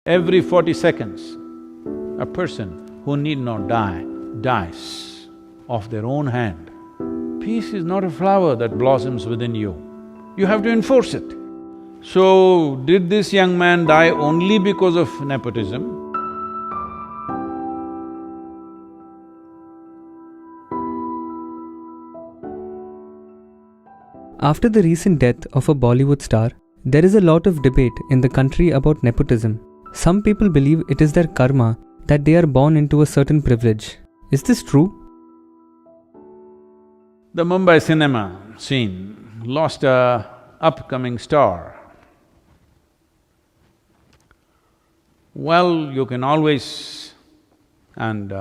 Every 40 seconds, a person who need not die, dies of their own hand. Peace is not a flower that blossoms within you. You have to enforce it. So, did this young man die only because of nepotism? After the recent death of a Bollywood star, there is a lot of debate in the country about nepotism. Some people believe it is their karma that they are born into a certain privilege. Is this true? The Mumbai cinema scene lost a upcoming star. Well, you can always… and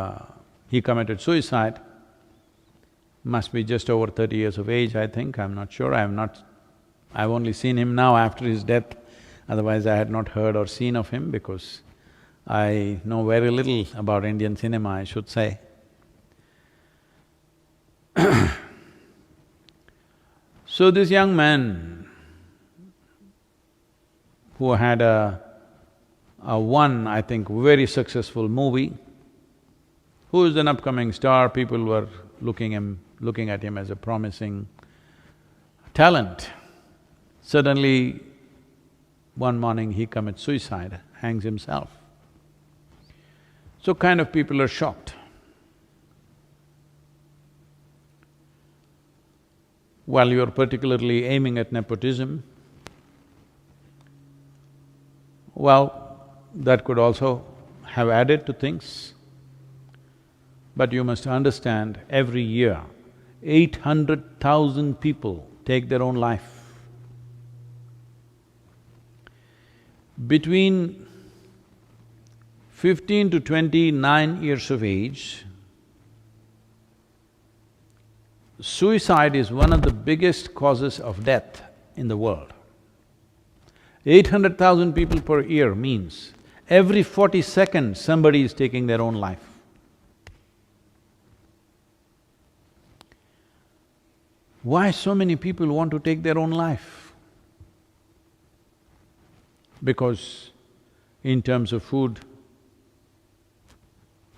he committed suicide. Must be just over 30 years of age, I think, I'm not sure, I've only seen him now after his death, otherwise I had not heard or seen of him because I know very little about Indian cinema, I should say. So this young man who had a one, I think, very successful movie, who is an upcoming star, people were looking at him as a promising talent. Suddenly, one morning he commits suicide, hangs himself. So kind of people are shocked. While you're particularly aiming at nepotism, well, that could also have added to things. But you must understand, every year, 800,000 people take their own life. Between 15 to 29 years of age, suicide is one of the biggest causes of death in the world. 800,000 people per year means every 40 seconds somebody is taking their own life. Why so many people want to take their own life? Because in terms of food,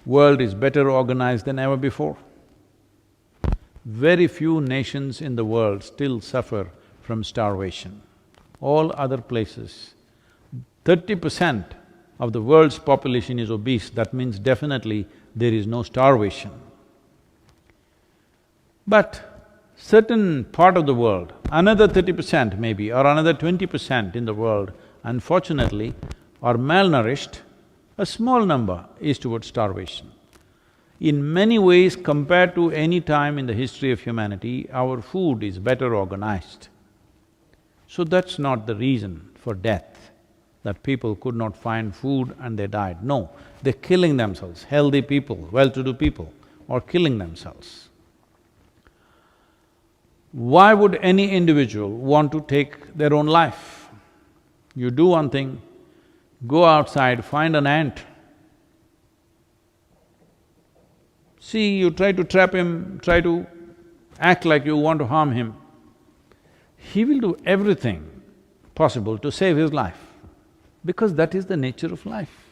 world is better organized than ever before. Very few nations in the world still suffer from starvation. All other places, 30% of the world's population is obese, that means definitely there is no starvation. But certain part of the world, another 30% maybe, or another 20% in the world, unfortunately, are malnourished, a small number is towards starvation. In many ways, compared to any time in the history of humanity, our food is better organized. So that's not the reason for death, that people could not find food and they died. No, they're killing themselves. Healthy people, well-to-do people are killing themselves. Why would any individual want to take their own life? You do one thing, go outside, find an ant. See, you try to trap him, try to act like you want to harm him. He will do everything possible to save his life, because that is the nature of life.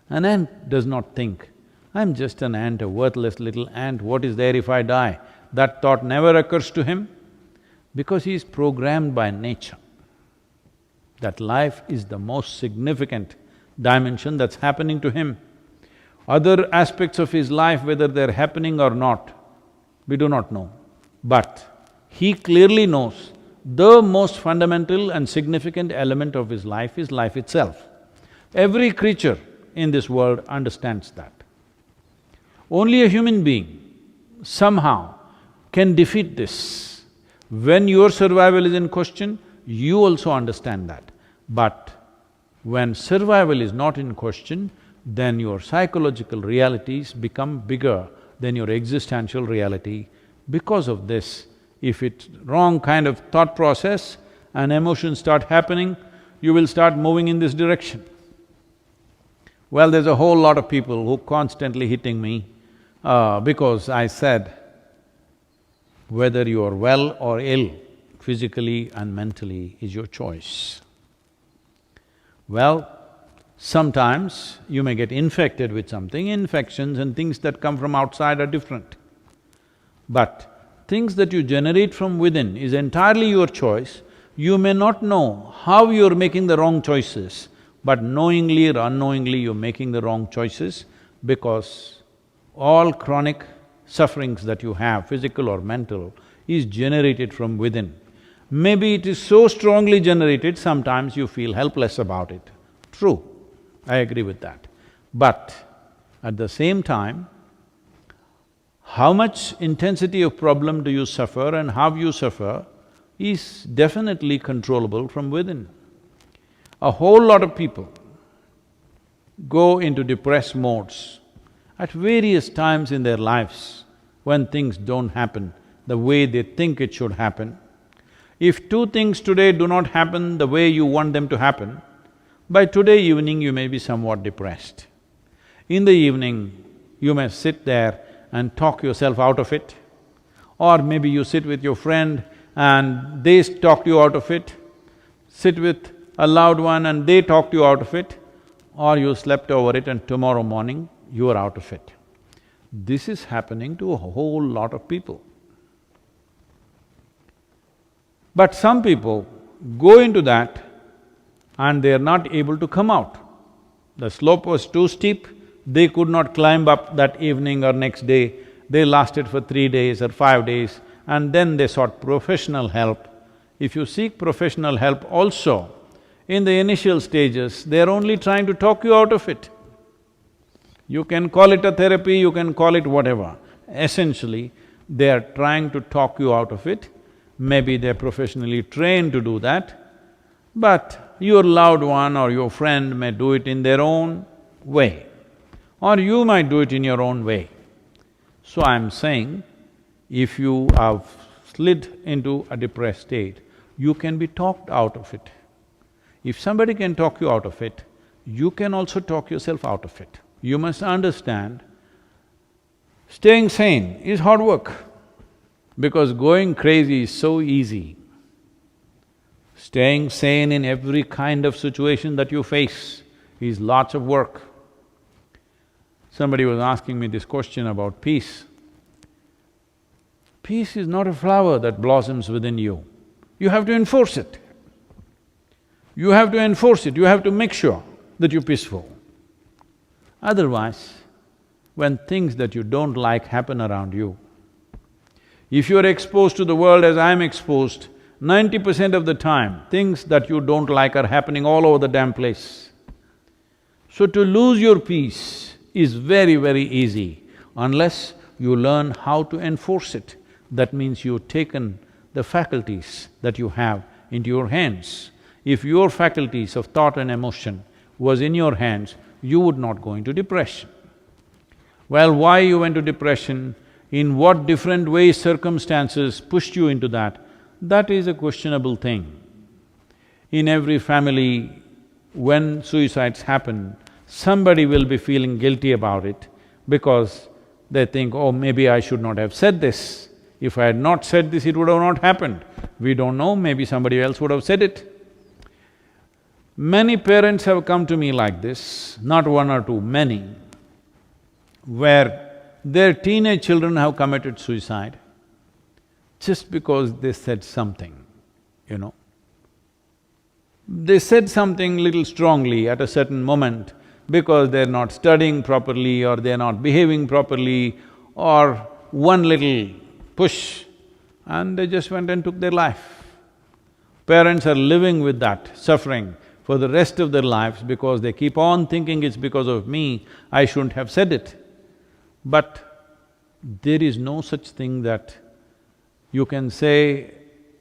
An ant does not think, I'm just an ant, a worthless little ant, what is there if I die? That thought never occurs to him, because he is programmed by nature. That life is the most significant dimension that's happening to him. Other aspects of his life, whether they're happening or not, we do not know. But he clearly knows the most fundamental and significant element of his life is life itself. Every creature in this world understands that. Only a human being somehow can defeat this. When your survival is in question, you also understand that. But when survival is not in question, then your psychological realities become bigger than your existential reality. Because of this, if it's wrong kind of thought process and emotions start happening, you will start moving in this direction. Well, there's a whole lot of people who constantly hitting me because I said, whether you are well or ill, physically and mentally, is your choice. Well, Sometimes you may get infected with something. Infections and things that come from outside are different. But things that you generate from within is entirely your choice. You may not know how you're making the wrong choices, but knowingly or unknowingly you're making the wrong choices because all chronic sufferings that you have, physical or mental, is generated from within. Maybe it is so strongly generated, sometimes you feel helpless about it. True, I agree with that. But at the same time, how much intensity of problem do you suffer and how you suffer is definitely controllable from within. A whole lot of people go into depressed modes at various times in their lives when things don't happen the way they think it should happen. If two things today do not happen the way you want them to happen, by today evening you may be somewhat depressed. In the evening, you may sit there and talk yourself out of it, or maybe you sit with your friend and they talk you out of it, sit with a loved one and they talked you out of it, or you slept over it and tomorrow morning you are out of it. This is happening to a whole lot of people. But some people go into that and they are not able to come out. The slope was too steep, they could not climb up that evening or next day. They lasted for 3 days or 5 days and then they sought professional help. If you seek professional help also, in the initial stages, they're only trying to talk you out of it. You can call it a therapy, you can call it whatever. Essentially, they are trying to talk you out of it. Maybe they're professionally trained to do that, but your loved one or your friend may do it in their own way, or you might do it in your own way. So I'm saying, if you have slid into a depressed state, you can be talked out of it. If somebody can talk you out of it, you can also talk yourself out of it. You must understand, staying sane is hard work, because going crazy is so easy. Staying sane in every kind of situation that you face is lots of work. Somebody was asking me this question about peace. Peace is not a flower that blossoms within you. You have to enforce it. You have to enforce it, you have to make sure that you're peaceful. Otherwise, when things that you don't like happen around you, if you're exposed to the world as I'm exposed, 90% of the time, things that you don't like are happening all over the damn place. So to lose your peace is very, very easy unless you learn how to enforce it. That means you've taken the faculties that you have into your hands. If your faculties of thought and emotion was in your hands, you would not go into depression. Well, why you went to depression, in what different ways circumstances pushed you into that is a questionable thing. In every family, when suicides happen, somebody will be feeling guilty about it because they think, oh, maybe I should not have said this. If I had not said this, it would have not happened. We don't know, maybe somebody else would have said it. Many parents have come to me like this, not one or two, many, where their teenage children have committed suicide just because they said something, you know. They said something little strongly at a certain moment because they're not studying properly or they're not behaving properly or one little push and they just went and took their life. Parents are living with that suffering for the rest of their lives because they keep on thinking it's because of me, I shouldn't have said it. But there is no such thing that you can say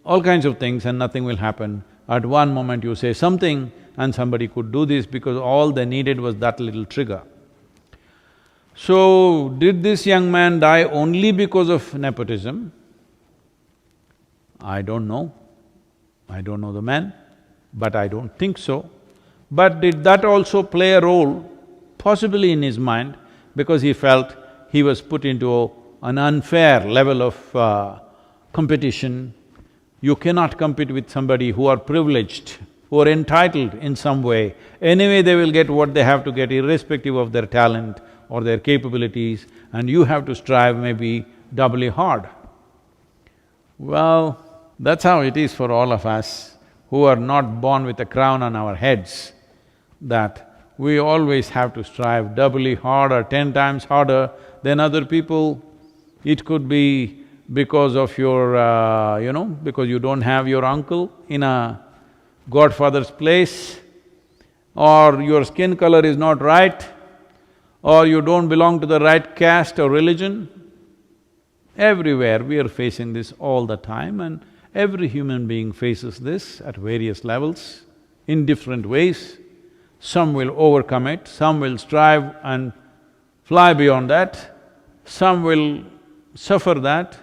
all kinds of things and nothing will happen. At one moment you say something and somebody could do this because all they needed was that little trigger. So, did this young man die only because of nepotism? I don't know. I don't know the man, but I don't think so. But did that also play a role? Possibly in his mind, because he felt he was put into an unfair level of competition. You cannot compete with somebody who are privileged, who are entitled in some way. Anyway, they will get what they have to get irrespective of their talent or their capabilities, and you have to strive maybe doubly hard. Well, that's how it is for all of us who are not born with a crown on our heads, that we always have to strive doubly hard or 10 times harder than other people. It could be because of your, because you don't have your uncle in a godfather's place, or your skin color is not right, or you don't belong to the right caste or religion. Everywhere we are facing this all the time, and every human being faces this at various levels, in different ways. Some will overcome it, some will strive and fly beyond that, some will suffer that,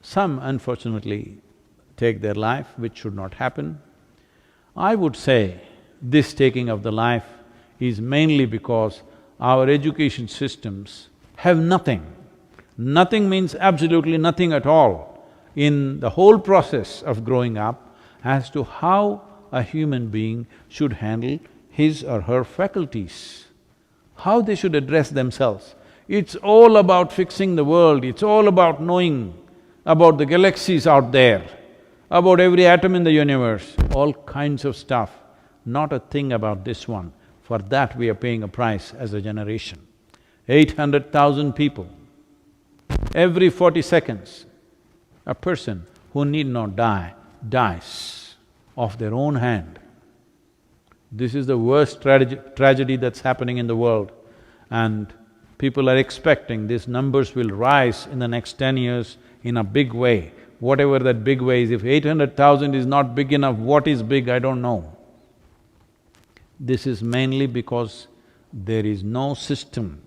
some unfortunately take their life, which should not happen. I would say this taking of the life is mainly because our education systems have nothing. Nothing means absolutely nothing at all in the whole process of growing up as to how a human being should handle his or her faculties, how they should address themselves. It's all about fixing the world, it's all about knowing about the galaxies out there, about every atom in the universe, all kinds of stuff, not a thing about this one. For that we are paying a price as a generation. 800,000 people, every 40 seconds, a person who need not die, dies of their own hand. This is the worst tragedy that's happening in the world, and people are expecting these numbers will rise in the next 10 years in a big way. Whatever that big way is, if 800,000 is not big enough, what is big, I don't know. This is mainly because there is no system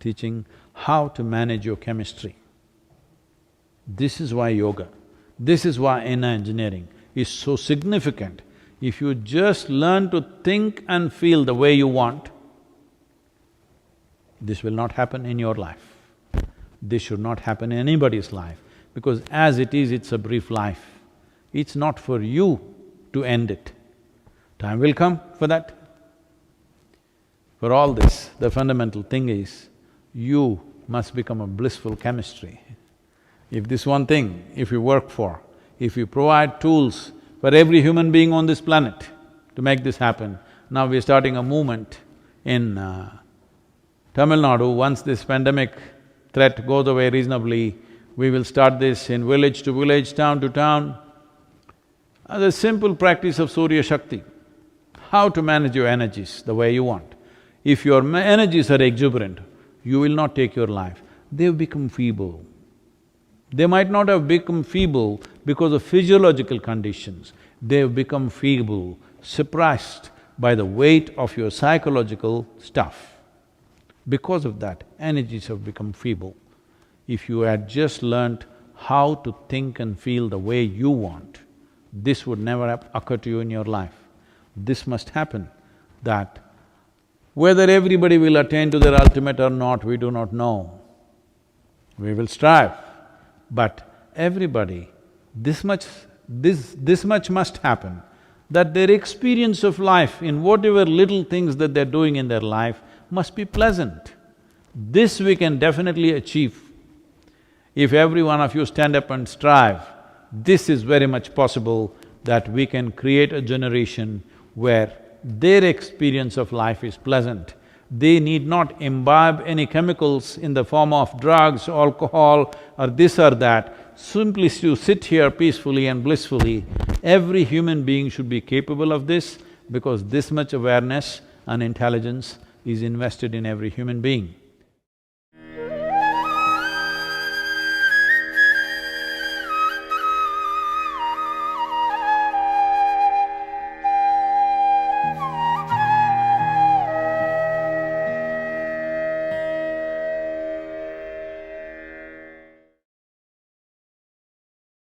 teaching how to manage your chemistry. This is why yoga, this is why inner engineering is so significant. If you just learn to think and feel the way you want, this will not happen in your life. This should not happen in anybody's life, because as it is, it's a brief life. It's not for you to end it. Time will come for that. For all this, the fundamental thing is, you must become a blissful chemistry. If this one thing, if you work for, if you provide tools for every human being on this planet to make this happen, now we're starting a movement in Tamil Nadu. Once this pandemic threat goes away reasonably, we will start this in village to village, town to town. The simple practice of Surya Shakti, how to manage your energies the way you want. If your energies are exuberant, you will not take your life. They've become feeble. They might not have become feeble because of physiological conditions. They've become feeble, suppressed by the weight of your psychological stuff. Because of that, energies have become feeble. If you had just learnt how to think and feel the way you want, this would never occur to you in your life. This must happen, that whether everybody will attain to their ultimate or not, we do not know. We will strive, but everybody, this much must happen, that their experience of life in whatever little things that they're doing in their life must be pleasant. This we can definitely achieve. If every one of you stand up and strive, this is very much possible that we can create a generation where their experience of life is pleasant. They need not imbibe any chemicals in the form of drugs, alcohol or this or that. Simply to sit here peacefully and blissfully, every human being should be capable of this, because this much awareness and intelligence is invested in every human being.